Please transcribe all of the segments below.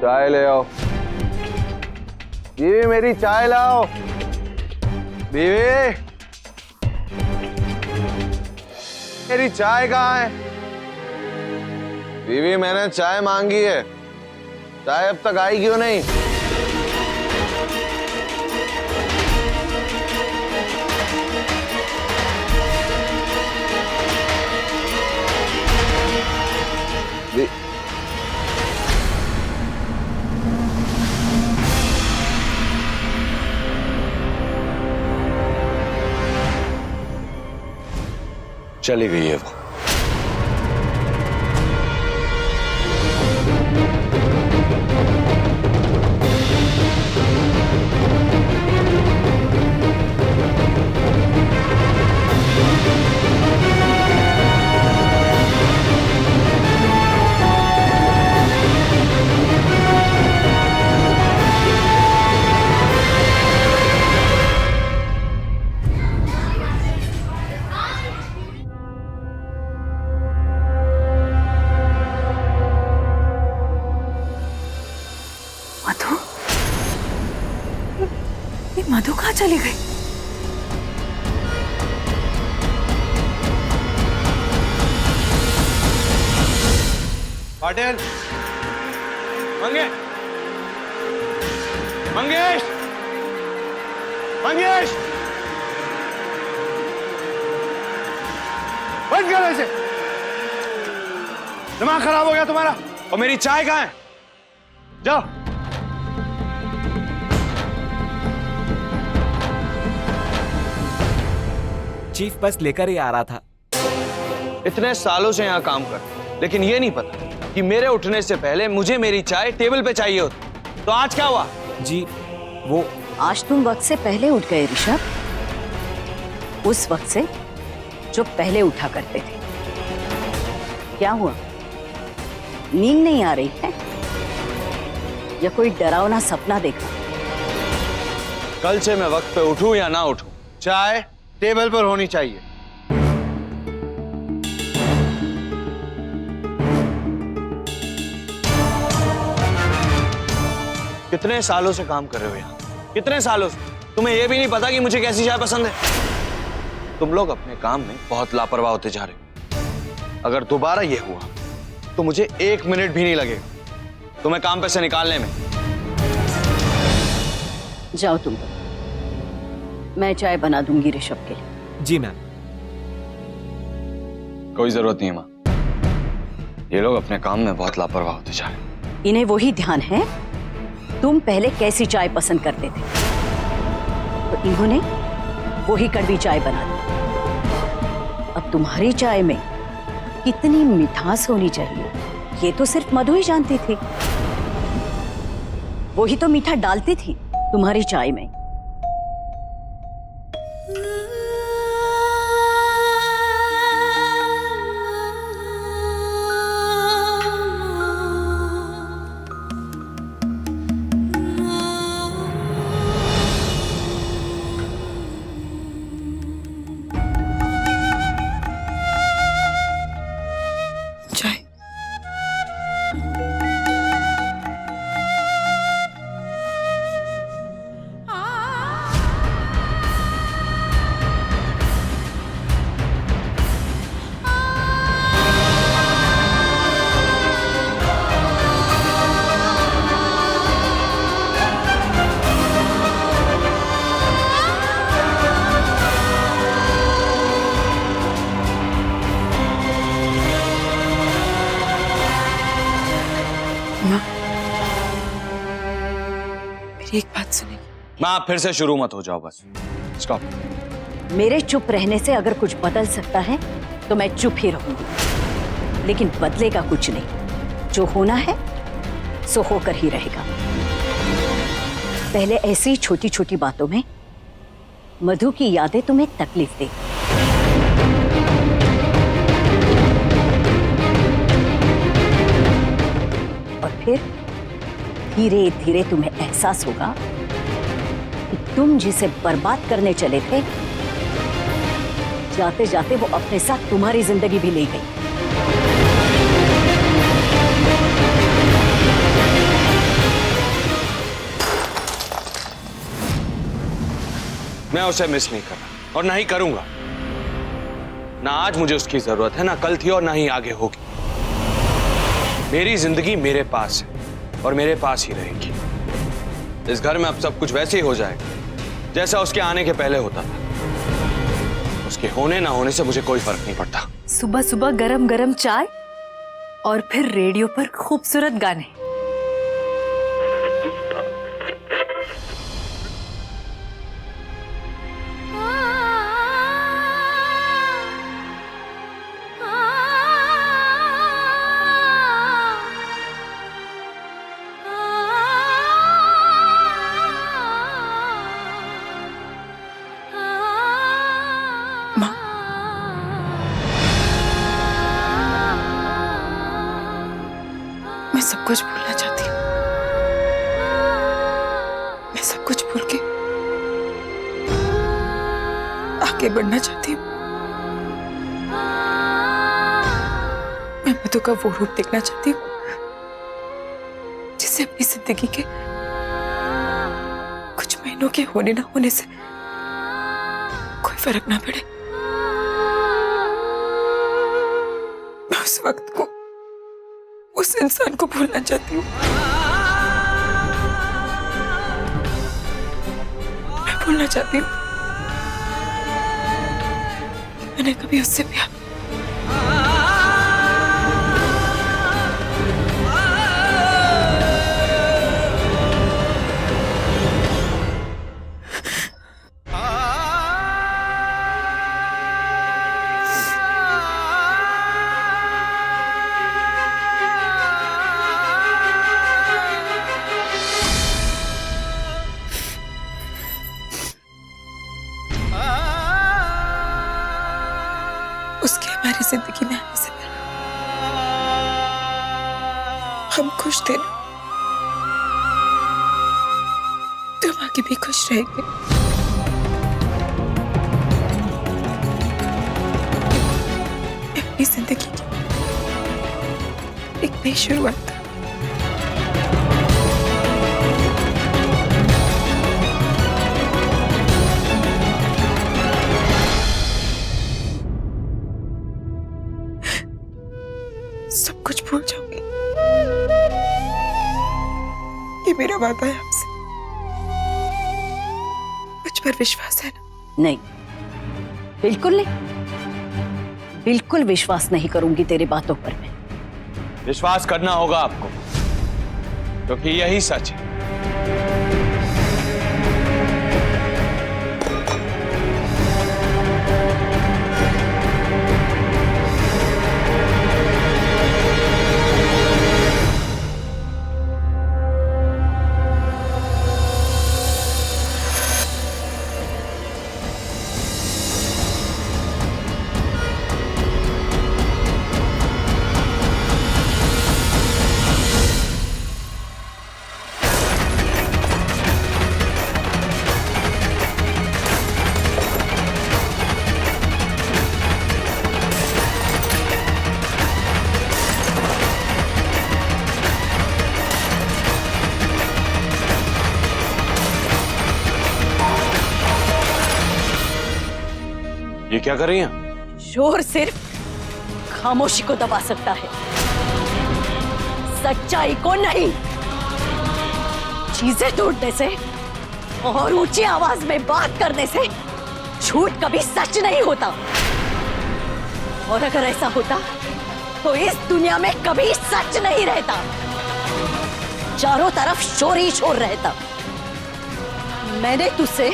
चाय ले आओ। बीवी मेरी चाय लाओ। बीवी मेरी चाय कहाँ है? बीवी मैंने चाय मांगी है, चाय अब तक आई क्यों नहीं? चली गई है वो। मधु कहाँ चली गई? पाटिल, मंगेश, मंगेश, बंद कर ऐसे। दिमाग खराब हो गया तुम्हारा? और मेरी चाय कहाँ है? जाओ। चीफ बस लेकर ही आ रहा था। इतने सालों से यहाँ काम कर, लेकिन ये नहीं पता कि मेरे उठने से पहले मुझे मेरी चाय टेबल पे चाहिए होती। तो आज क्या हुआ? जी वो आज तुम वक्त से पहले उठ गए ऋषभ, उस वक्त से जो पहले उठा करते थे। क्या हुआ, नींद नहीं आ रही है या कोई डरावना सपना देखा? कल से मैं वक्त पे उठूं या ना उठूं, चाय टेबल पर होनी चाहिए। कितने सालों से काम कर रहे हो यहाँ? कितने सालों से? तुम्हें यह भी नहीं पता कि मुझे कैसी चाय पसंद है? तुम लोग अपने काम में बहुत लापरवाह होते जा रहे हो। अगर दोबारा यह हुआ तो मुझे 1 मिनट भी नहीं लगेगा तुम्हें काम पे से निकालने में। जाओ तुम, मैं चाय बना दूंगी ऋषभ के लिए। जी मैम। कोई जरूरत नहीं है माँ, ये लोग अपने काम में बहुत लापरवाह होते जा रहे हैं। इन्हें वही ध्यान है तुम पहले कैसी चाय पसंद करते थे, तो इन्होंने वही कड़वी चाय बना दी। अब तुम्हारी चाय में कितनी मिठास होनी चाहिए ये तो सिर्फ मधु ही जानती थी। वही तो मीठा डालती थी तुम्हारी चाय में। चाय। माँ, मेरी एक बात सुनेगी? माँ, आप फिर से शुरू मत हो जाओ, बस स्टॉप। मेरे चुप रहने से अगर कुछ बदल सकता है तो मैं चुप ही रहूंगी, लेकिन बदलेगा कुछ नहीं। जो होना है सो होकर ही रहेगा। पहले ऐसी छोटी छोटी बातों में मधु की यादें तुम्हें तकलीफ देगी, और फिर धीरे धीरे तुम्हें एहसास होगा कि तुम जिसे बर्बाद करने चले थे, जाते जाते वो अपने साथ तुम्हारी जिंदगी भी ले गई। मैं उसे मिस नहीं कर रहा और ना ही करूंगा। ना आज मुझे उसकी जरूरत है, ना कल थी और ना ही आगे होगी। मेरी जिंदगी मेरे पास है और मेरे पास ही रहेगी। इस घर में अब सब कुछ वैसे ही हो जाएगा जैसा उसके आने के पहले होता था। उसके होने ना होने से मुझे कोई फर्क नहीं पड़ता। सुबह सुबह गरम गरम चाय और फिर रेडियो पर खूबसूरत गाने। माँ, मैं सब कुछ भूलना चाहती हूँ। मैं सब कुछ भूल के आगे बढ़ना चाहती हूँ। मैं मधु का वो रूप देखना चाहती हूँ जिसे अपनी जिंदगी के कुछ महीनों के होने ना होने से कोई फर्क ना पड़े। मैं उस वक्त को, उस इंसान को भूलना चाहती हूँ। मैं भूलना चाहती हूँ कि मैंने कभी उससे प्यार। उसके हमारी जिंदगी में आने से पहले हम खुश थे ना, तो हम आगे भी खुश रहेंगे। अपनी जिंदगी की एक नई शुरुआत। सब कुछ भूल जाऊंगी। ये मेरा वादा है आपसे। मुझ पर विश्वास है ना? नहीं, बिल्कुल नहीं। बिल्कुल विश्वास नहीं करूंगी तेरी बातों पर मैं। विश्वास करना होगा आपको, क्योंकि यही सच है। ये क्या कर रही हैं? शोर सिर्फ खामोशी को दबा सकता है, सच्चाई को नहीं। चीजें ढूंढने से और ऊंची आवाज में बात करने से झूठ कभी सच नहीं होता। और अगर ऐसा होता तो इस दुनिया में कभी सच नहीं रहता। चारों तरफ शोर ही शोर रहता। मैंने तुझसे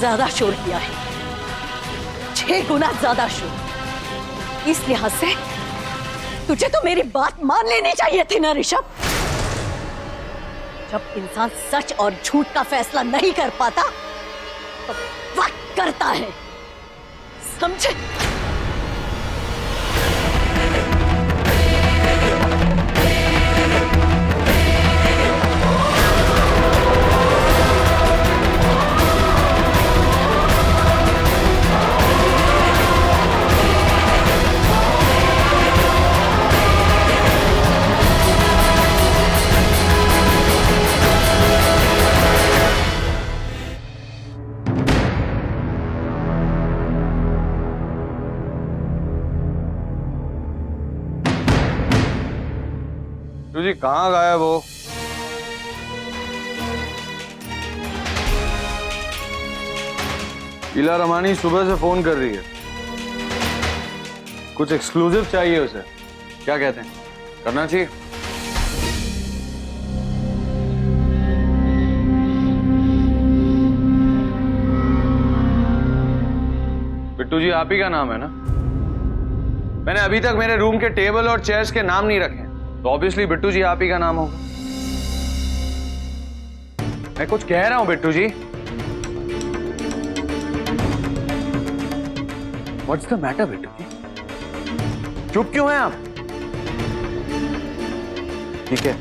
ज्यादा शोर किया है, 6 गुना ज्यादा शोर। इस लिहाज से तुझे तो मेरी बात मान लेनी चाहिए थी ना ऋषभ। जब इंसान सच और झूठ का फैसला नहीं कर पाता तो वक्त करता है, समझे? कहाँ गायब हो? ईला रमानी सुबह से फोन कर रही है, कुछ एक्सक्लूसिव चाहिए उसे। क्या कहते हैं, करना चाहिए? बिट्टू जी आप ही का नाम है ना? मैंने अभी तक मेरे रूम के टेबल और चेयर्स के नाम नहीं रखे, तो ऑब्वियसली बिट्टू जी आप ही का नाम होगा। मैं कुछ कह रहा हूं बिट्टू जी। व्हाट्स द मैटर बिट्टू जी? चुप क्यों हैं आप? ठीक है,